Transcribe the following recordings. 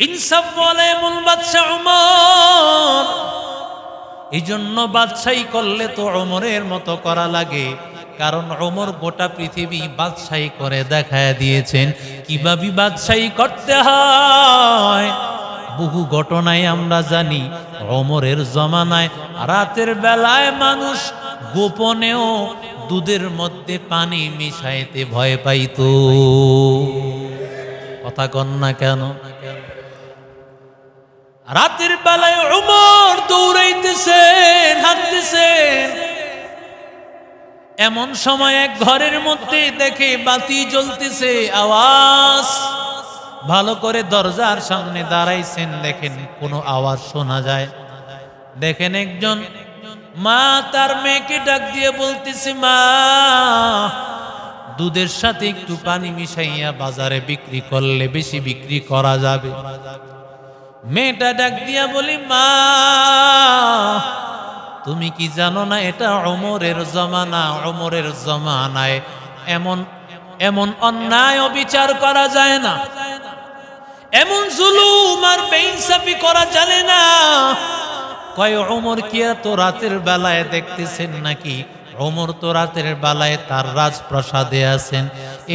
ইনসাফ বলে এমন বাদশা উমর। এই জন্য বাদশাহী করলে তো ওমরের মতো করা লাগে, কারণ ওমর গোটা পৃথিবী বাদশাহী করে দেখায় দিয়েছেন কিভাবে বাদশাহী করতে হয়। বহু ঘটনায় আমরা জানি ওমরের জমানায় রাতের বেলায় মানুষ গোপনেও দুধের মধ্যে পানি মিশাইতে ভয় পাইত। কথা কন না কেন? রাতের বেলায় ওমর দৌড়াইতেছেন, হাঁটতেছেন, এমন সময় এক ঘরের মধ্যে দেখে বাতি জ্বলতেছে, আওয়াজ। ভালো করে দরজার সামনে দাঁড়াইছেন, দেখেন কোনো আওয়াজ শোনা যায়। দেখেন একজন মা তার মেয়েকে ডাক দিয়ে বলতেছে, মা দুধের সাথে একটু পানি মিশাইয়া বাজারে বিক্রি করলে বেশি বিক্রি করা যাবে। মেয়েটা ডাক দিয়া বলি, মা তুমি কি জানো না এটা ওমরের জমানা, ওমরের জমানায় এমন এমন অন্যায় অবিচার করা যায় না, এমন জুলুম আর বেইনসাফি করা জানে না। কয় ওমর কি এত রাতের বেলায় দেখতেছেন নাকি? ওমর তো রাতের বেলায় তার রাজপ্রাসাদে আছেন।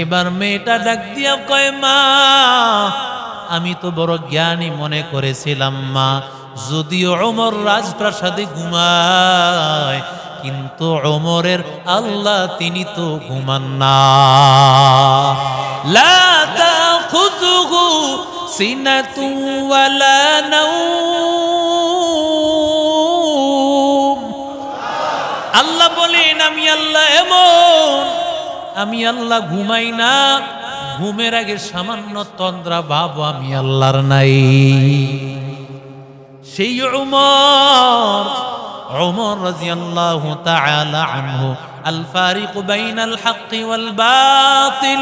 এবার মেয়েটা ডাক দিয়া কয়, মা আমি তো বড় জ্ঞানী মনে করেছিলাম মা, যদিও ওমর রাজপ্রাসাদে ঘুমায়, কিন্তু ওমরের আল্লাহ তিনি তো ঘুমান না। লা তাখুযুহু সিনাতু ওয়ালা নাওম। আল্লাহ বলেন আমি আল্লাহ এমন, আমি আল্লাহ ঘুমাই না, ঘুমের আগে সামান্য তন্দ্রা ভাব আমি আল্লাহর নাই। সেই ওমর রাদিয়াল্লাহু তাআলা আনহু আল ফারিক বাইনাল হক ওয়াল বাতিল।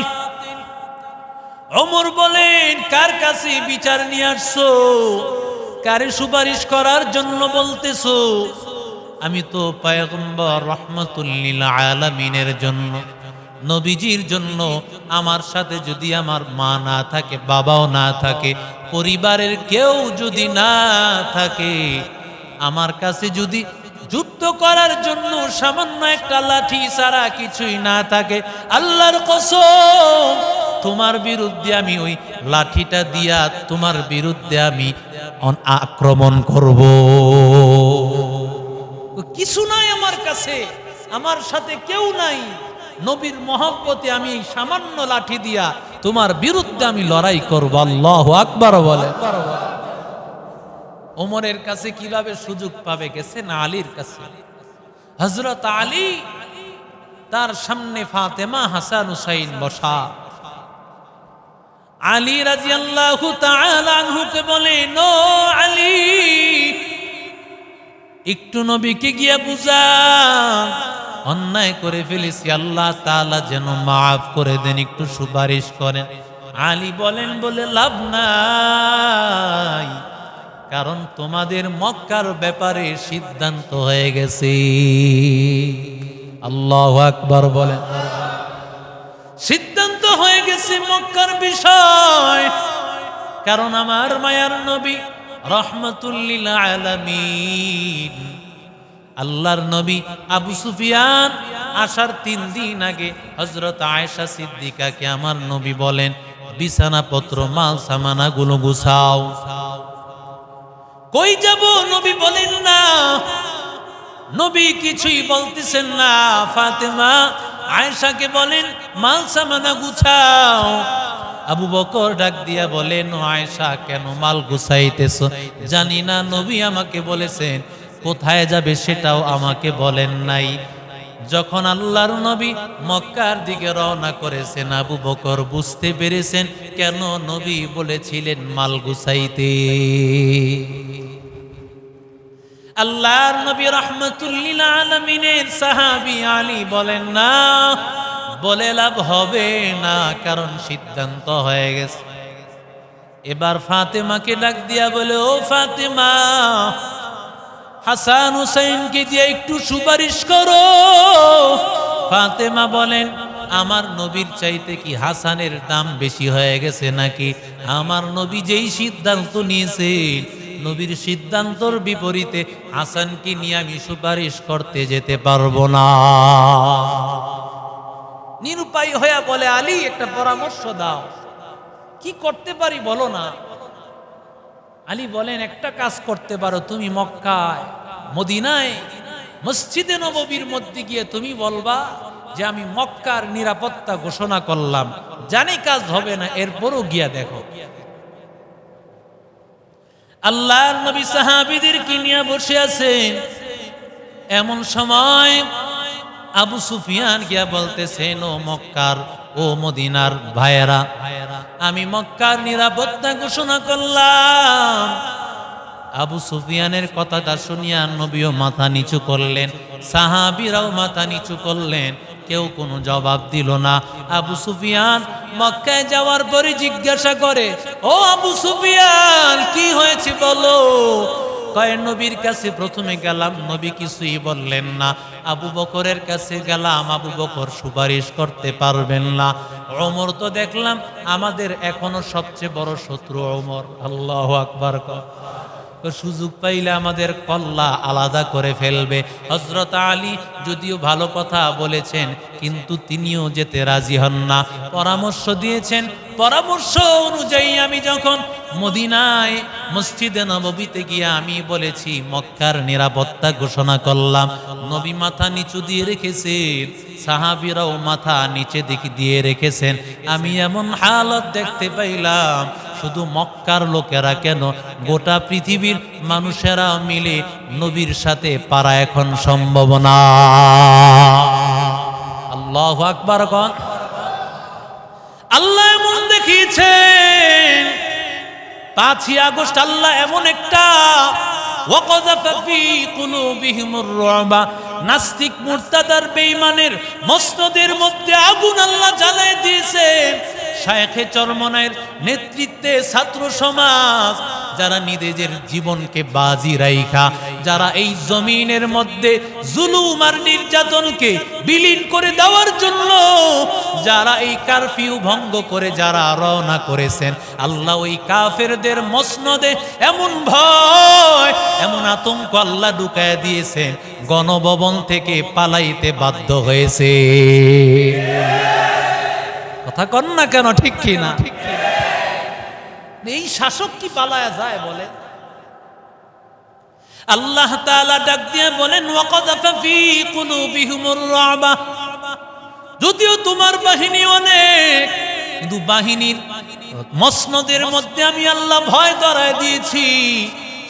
ওমর বলেন, কার কাছে বিচার নিয়ে আসছো? কারে সুপারিশ করার জন্য বলতেছো? আমি তো পয়গম্বর রাহমাতুল লিল আলামিনের জন্য, নবীজির জন্য। আমার সাথে যদি আমার মা না থাকে, বাবাও না থাকে, পরিবারের কেউ যদি না থাকে, আমার কাছে যদি যুদ্ধ করার জন্য সামান্য একটা লাঠি ছাড়া কিছুই না থাকে, আল্লাহর কসম তোমার বিরুদ্ধে আমি ওই লাঠিটা দিয়া তোমার বিরুদ্ধে আমি আক্রমণ করব। কিছু নাই আমার কাছে, আমার সাথে কেউ নাই, নবীর মহব্বতে আমি এই সামান্য লাঠি দিয়া তোমার বিরুদ্ধে আমি লড়াই করব। আল্লাহু আকবার বলে। ওমরের কাছে কিভাবে সুযোগ পাবে? গেছেন আলীর কাছে। হযরত আলী, তার সামনে ফাতেমা, হাসান, হুসাইন বসা। আলী রাদিয়াল্লাহু তাআলা আনহুকে বলেন, ও আলী, একটু নবীকে গিয়ে বুঝান, অন্যায় করে ফেলেছি, আল্লাহ তাআলা যেন মাফ করে দেন, একটু সুপারিশ করেন। আলী বলেন, বলে লাভ নাই, কারণ তোমাদের মক্কার ব্যাপারে সিদ্ধান্ত হয়ে গেছে। আল্লাহু আকবার বলেন। সিদ্ধান্ত হয়ে গেছে মক্কার বিষয়, কারণ আমার মায়ার নবী রাহমাতুল লিল আলামিন, আল্লাহর নবী আবু সুফিয়ান আসার 3 দিন আগে হযরত আয়েশা সিদ্দিকাকে আমার নবী বলেন, বিছানাপত্র মাল সামানা গুলো গুছাও। কই যাব? নবী বলেন না, নবী কিছুই বলতেছেন না। ফাতেমা আয়েশাকে বলেন, মাল সামানা গুছাও। আবু বকর ডাক দিয়া বলেন, আয়েশা কেন মাল গুছাইতেছো? জানি না, নবী আমাকে বলেছেন, কোথায় যাবে সেটাও আমাকে বলেন নাই। যখন আল্লাহর নবী মক্কার দিকে রওনা করেছেন, আবু বকর বুঝতে পেরেছেন কেন নবী বলেছিলেন মাল গুছাইতে। আল্লাহর নবী রাহমাতুল লিল আলামিনের সাহাবী আলী বলেন, না, বলে লাভ হবে না, কারণ সিদ্ধান্ত হয়ে গেছে। এবার ফাতেমাকে ডাক দিয়া বলে, ও ফাতেমা, হাসান হুসাইনকে দিয়ে একটু সুপারিশ করো। ফাতেমা বলেন, আমার নবীর চাইতে কি হাসানের দাম বেশি হয়ে গেছে নাকি? আমার নবী যেই সিদ্ধান্ত নিয়েছেন, নবীর সিদ্ধান্তর বিপরীতে হাসানকে নিয়ে আমি সুপারিশ করতে যেতে পারবো না। নিরুপায় হয়ে বলে, আলী একটা পরামর্শ দাও, কি করতে পারি বলো না। আলী বলেন, একটা কাজ করতে পারো, তুমি মক্কায় মদিনায় মসজিদে নববীর মধ্যে গিয়ে তুমি বলবা যে আমি মক্কার নিরাপত্তা ঘোষণা করলাম, জানি কাজ হবে না, এরপরও গিয়া দেখো। আল্লাহর নবী সাহাবীদেরকে নিয়ে বসে আছেন, এমন সময় আবু সুফিয়ান গিয়া বলতেছেন, ও মক্কার ও মদিনার ভাইয়েরা, আমি মক্কার নিরাপত্তা ঘোষণা করলাম। আবু সুফিয়ানের কথাটা শুনিয়া নবীও মাথা নিচু করলেন, সাহাবীরাও মাথা নিচু করলেন, কেউ কোনো জবাব দিল না। আবু সুফিয়ান মক্কায় যাওয়ার পরে জিজ্ঞাসা করে, ও আবু সুফিয়ান কি হয়েছে বলো। কয়, নবীর কাছে প্রথমে গেলাম, নবী কিছুই বললেন না। আবু বকরের কাছে গেলাম, আবু বকর সুপারিশ করতে পারবেন না। ওমর তো দেখলাম আমাদের এখনো সবচেয়ে বড় শত্রু ওমর। আল্লাহু আকবার। সুযোগ পাইলে আমাদের কল্লা আলাদা করে ফেলবে। হযরত আলী যদিও ভালো কথা বলেছেন, কিন্তু তিনিও যেতে রাজি হন না। পরামর্শ দিয়েছেন, পরামর্শ অনুযায়ী আমি যখন মদিনায় মসজিদে নববীতে গিয়ে আমি বলেছি মক্কার নিরাপত্তা ঘোষণা করলাম, নবী মাথা নিচু দিয়ে রেখেছেন, সাহাবীরাও মাথা নিচে দিকে দিয়ে রেখেছেন। আমি এমন হালত দেখতে পাইলাম, শুধু মক্কার লোকেরা কেন, গোটা পৃথিবীর মানুষেরা মিলে নবীর সাথে পারা এখন সম্ভব না। আল্লাহু আকবার। আল্লাহ এমন দেখিয়েছেন, 5ই আগস্ট আল্লাহ এমন একটা ওয়াকাযাফা ফী কুলুবিহিমুর রুবা, নাস্তিক মুরতাদার বেঈমানের মসনদের মধ্যে আগুন আল্লাহ জ্বালিয়ে দিয়েছেন। শায়েখে চরমনায়ের নেতৃত্বে ছাত্র সমাজ, যারা নিজেদের জীবনকে বাজি রাইখা, যারা এই জমিনের মধ্যে জুলুম আর নির্যাতনকে বিলীন করে দেওয়ার জন্য যারা এই কারফিউ ভঙ্গ করে যারা রওনা করেছেন, আল্লাহ ওই কাফেরদের মসনদে এমন ভয়, এমন আতঙ্ক আল্লাহ ঢুকায় দিয়েছেন, গণভবন থেকে পালাইতে বাধ্য হয়েছে। কথা কন না কেন, ঠিক কি না? এই শাসক কি পালায়া যায় বলে? আল্লাহ তাআলা ডাক দিয়ে বলেন, ওয়াকাযাফা ফী কুলুবিহিমুর রুবা, যদিও তোমার বাহিনী অনেক, কিন্তু বাহিনীর মসনদের মধ্যে আমি আল্লাহ ভয় ধরায় দিয়েছি।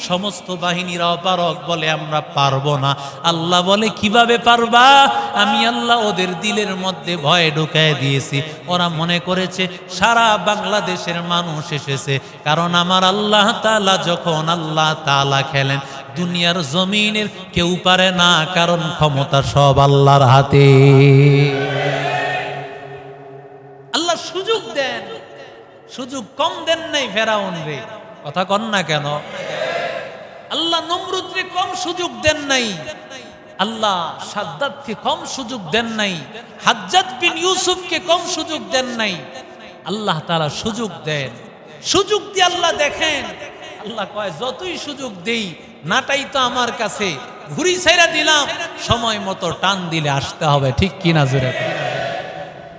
সমস্ত বাহিনীরা অপারগ, বলে আমরা পারবো না। আল্লাহ বলে, কিভাবে পারবা? আমি আল্লাহ ওদের দিলের মধ্যে ভয় ঢুকায় দিয়েছি। ওরা মনে করেছে সারা বাংলাদেশের মানুষ এসেছে, কারণ আমার আল্লাহ তাআলা যখন আল্লাহ তাআলা খেলেন, দুনিয়ার জমিনের কেউ পারে না, কারণ ক্ষমতা সব আল্লাহর হাতে। আল্লাহ সুযোগ দেন, সুযোগ কম দেন নাই ফেরাউন রে। কথা কন না কেন? আল্লাহ নমরুদকে কম সুযোগ দেন নাই, আল্লাহ সাদ্দাতকে কম সুযোগ দেন নাই, হাজ্জাজ বিন ইউসুফকে কম সুযোগ দেন নাই। আল্লাহ তাআলা সুযোগ দেন, সুযোগ দিয়ে আল্লাহ দেখেন। আল্লাহ কয়, যতই সুযোগ দেই, নাটাই তো আমার কাছে, ঘুরি ছাইরা দিলাম, সময় মতো টান দিলে আসতে হবে। ঠিক কিনা জোরে?